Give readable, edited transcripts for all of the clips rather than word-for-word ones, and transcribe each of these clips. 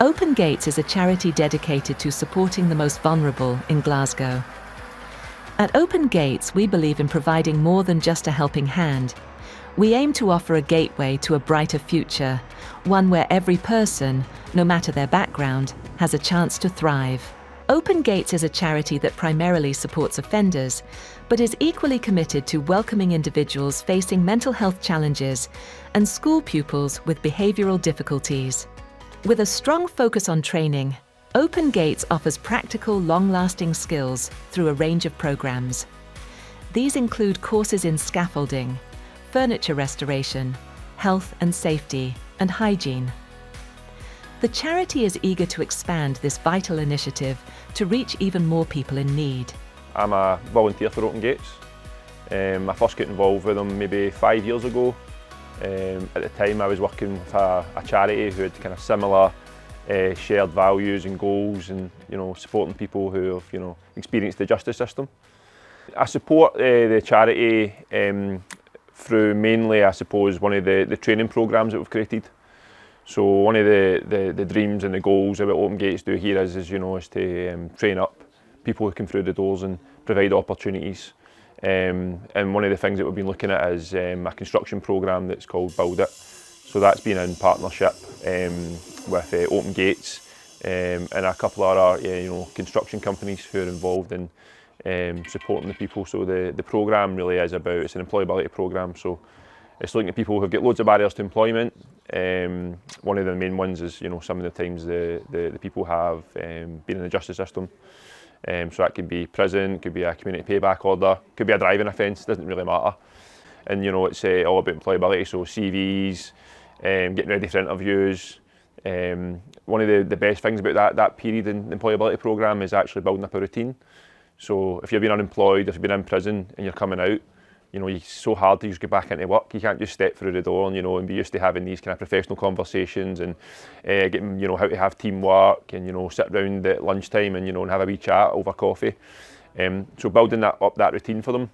Open Gates is a charity dedicated to supporting the most vulnerable in Glasgow. At Open Gates, we believe in providing more than just a helping hand. We aim to offer a gateway to a brighter future, one where every person, no matter their background, has a chance to thrive. Open Gates is a charity that primarily supports offenders, but is equally committed to welcoming individuals facing mental health challenges and school pupils with behavioral difficulties. With a strong focus on training, Open Gates offers practical, long-lasting skills through a range of programs. These include courses in scaffolding, furniture restoration, health and safety, and hygiene. The charity is eager to expand this vital initiative to reach even more people in need. I'm a volunteer for Open Gates. I first got involved with them maybe 5 years ago. At the time I was working with a charity who had kind of similar shared values and goals, and supporting people who have experienced the justice system. I support the charity through mainly, I suppose, one of the training programs that we've created. So one of the dreams and the goals of what Open Gates do here is to train up people who come through the doors and provide opportunities. And one of the things that we've been looking at is a construction program that's called Build It. So that's been in partnership with Open Gates and a couple of other construction companies who are involved in supporting the people. So the program really is it's an employability program. So it's looking at people who've got loads of barriers to employment. One of the main ones is some of the times the people have been in the justice system. So that could be prison, could be a community payback order, could be a driving offence, doesn't really matter. And it's all about employability, so CVs, getting ready for interviews. One of the best things about that period in the employability programme is actually building up a routine. So if you've been unemployed, if you've been in prison and you're coming out, it's so hard to just get back into work. You can't just step through the door and be used to having these kind of professional conversations and getting how to have teamwork and sit around at lunchtime and and have a wee chat over coffee. So building up that routine for them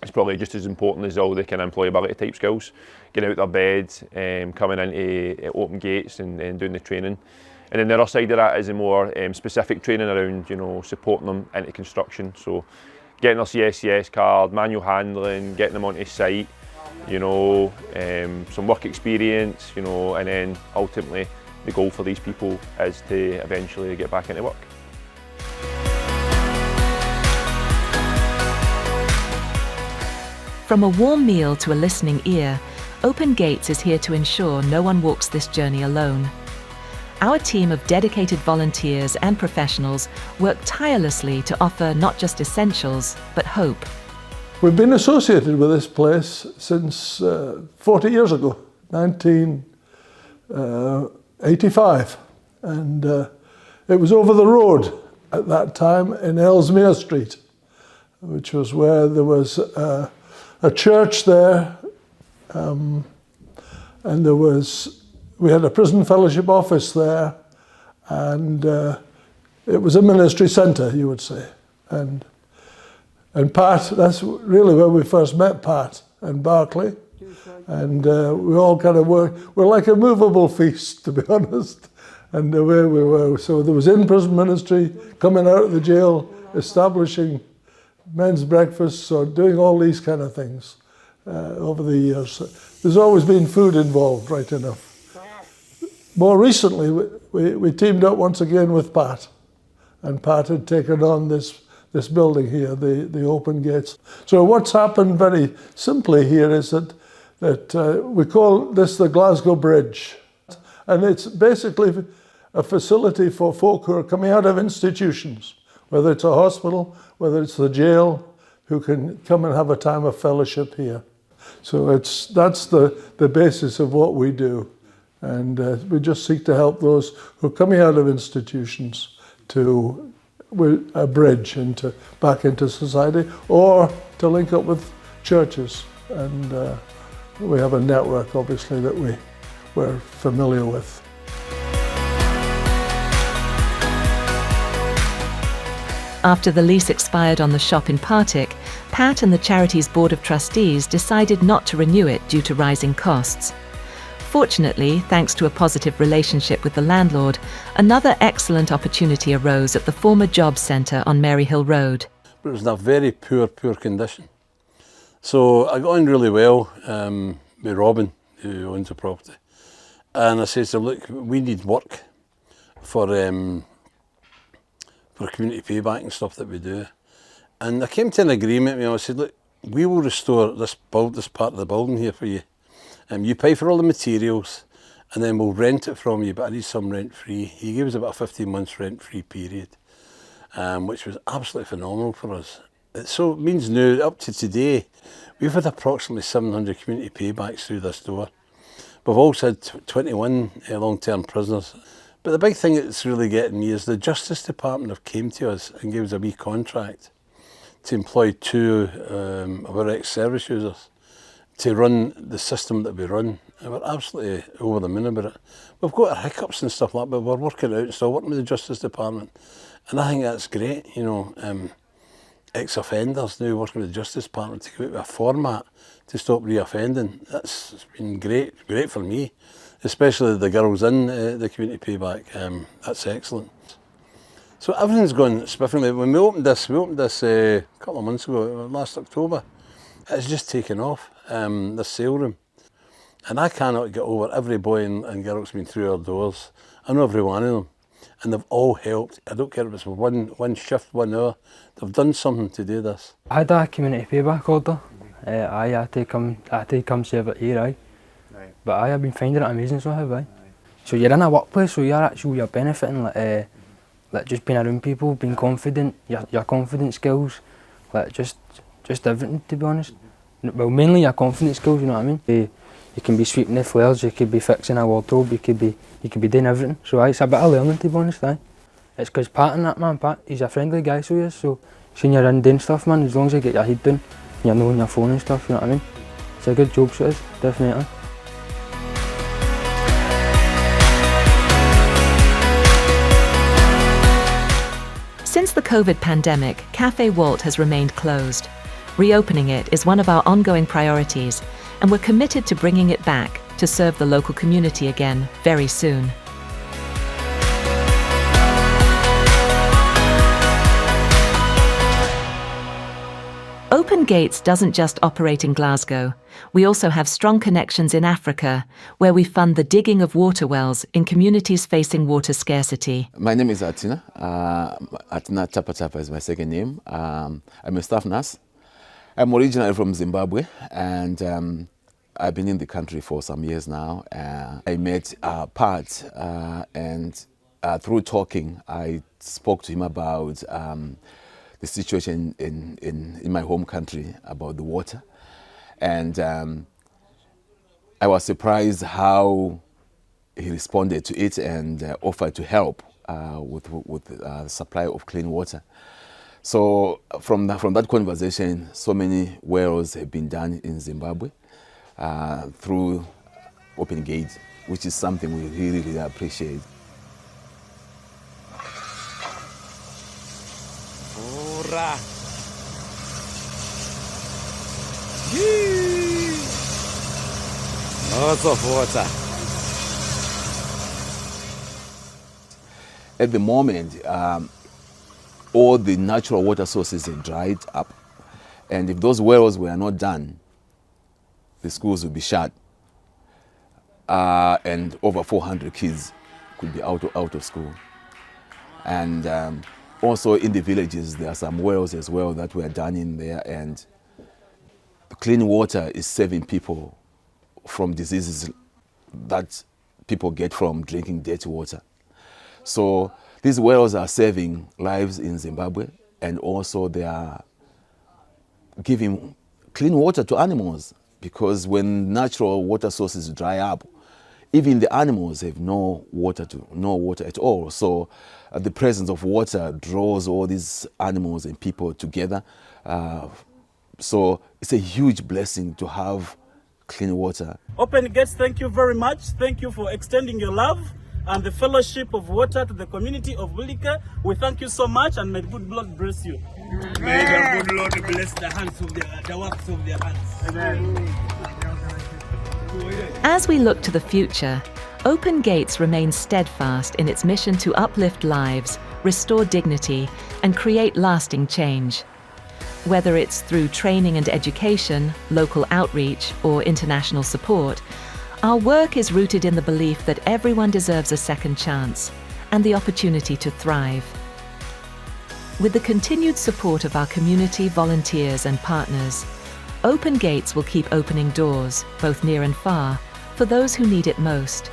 is probably just as important as all the kind of employability type skills. Getting out of their bed, coming into Open Gates and doing the training. And then the other side of that is a more specific training around supporting them into construction. So getting their CSCS card, manual handling, getting them onto site, some work experience, and then ultimately the goal for these people is to eventually get back into work. From a warm meal to a listening ear, Open Gates is here to ensure no one walks this journey alone. Our team of dedicated volunteers and professionals work tirelessly to offer not just essentials, but hope. We've been associated with this place since 40 years ago, 1985. And it was over the road at that time in Ellesmere Street, which was where there was a church there, and we had a prison fellowship office there, and it was a ministry centre, you would say. And Pat, that's really where we first met Pat and Barclay. And we all kind of we're like a movable feast, to be honest, and the way we were. So there was in-prison ministry, coming out of the jail, establishing men's breakfasts, or doing all these kind of things over the years. There's always been food involved, right enough. More recently, we teamed up once again with Pat, and Pat had taken on this building here, the Open Gates. So what's happened very simply here is that we call this the Glasgow Bridge, and it's basically a facility for folk who are coming out of institutions, whether it's a hospital, whether it's the jail, who can come and have a time of fellowship here. So that's the basis of what we do. And we just seek to help those who are coming out of institutions to a bridge back into society, or to link up with churches. And we have a network, obviously, that we're familiar with. After the lease expired on the shop in Partick, Pat and the charity's board of trustees decided not to renew it due to rising costs. Fortunately, thanks to a positive relationship with the landlord, another excellent opportunity arose at the former Jobs Centre on Maryhill Road. But it was in a very poor condition. So I got on really well with Robin, who owns the property. And I said to him, look, we need work for community payback and stuff that we do. And I came to an agreement with him. I said, look, we will restore this part of the building here for you. You pay for all the materials and then we'll rent it from you, but I need some rent-free. He gave us about a 15 months rent-free period, which was absolutely phenomenal for us. So it means now, up to today, we've had approximately 700 community paybacks through this door. We've also had 21 long-term prisoners. But the big thing that's really getting me is the Justice Department have came to us and gave us a wee contract to employ 2 of our ex-service users to run the system that we run. And we're absolutely over the moon about it. We've got our hiccups and stuff like that, but we're working it out and still working with the Justice Department. And I think that's great, you know. Ex-offenders now working with the Justice Department to come out with a format to stop re-offending. That's been great for me, especially the girls in the community payback. That's excellent. So everything's gone spiffingly. When we opened this a couple of months ago, last October. It's just taken off, this sale room. And I cannot get over every boy and girl that's been through our doors. I know every one of them. And they've all helped. I don't care if it's one shift, 1 hour. They've done something to do this. I had a community payback order. I had to come serve it here, aye. Right. But I have been finding it amazing, so have I. So you're in a workplace, so you're benefiting, like just being around people, being confident, your confidence skills, like just everything, to be honest. Well, mainly your confidence skills, you know what I mean. You can be sweeping the floors, you could be fixing a wardrobe, you could be doing everything. So it's a bit of learning, to be honest, aye. It's because Pat and that man, Pat, he's a friendly guy, so he is. So seeing you're in doing stuff, man, as long as you get your head down, you're knowing your phone and stuff, you know what I mean. It's a good job, so it is, definitely. Since the COVID pandemic, Cafe Walt has remained closed. Reopening it is one of our ongoing priorities, and we're committed to bringing it back to serve the local community again very soon. Open Gates doesn't just operate in Glasgow. We also have strong connections in Africa, where we fund the digging of water wells in communities facing water scarcity. My name is Atina. Atina Chapa is my second name. I'm a staff nurse. I'm originally from Zimbabwe, and I've been in the country for some years now. I met Pat, and through talking, I spoke to him about the situation in my home country, about the water. And I was surprised how he responded to it and offered to help with the supply of clean water. So from that conversation, so many wells have been done in Zimbabwe through Open Gate, which is something we really appreciate. Lots of water. At the moment, all the natural water sources have dried up, and if those wells were not done, the schools would be shut, and over 400 kids could be out of school. And also in the villages, there are some wells as well that were done in there, and clean water is saving people from diseases that people get from drinking dirty water. So these wells are saving lives in Zimbabwe, and also they are giving clean water to animals, because when natural water sources dry up, even the animals have no water at all. So the presence of water draws all these animals and people together. So it's a huge blessing to have clean water. Open Gates, thank you very much. Thank you for extending your love and the fellowship of water to the community of Wilika. We thank you so much, and may the good Lord bless you. May the good Lord bless the hands of the works of their hands. Amen. As we look to the future, Open Gates remains steadfast in its mission to uplift lives, restore dignity, and create lasting change. Whether it's through training and education, local outreach, or international support, our work is rooted in the belief that everyone deserves a second chance and the opportunity to thrive. With the continued support of our community, volunteers, and partners, Open Gates will keep opening doors, both near and far, for those who need it most.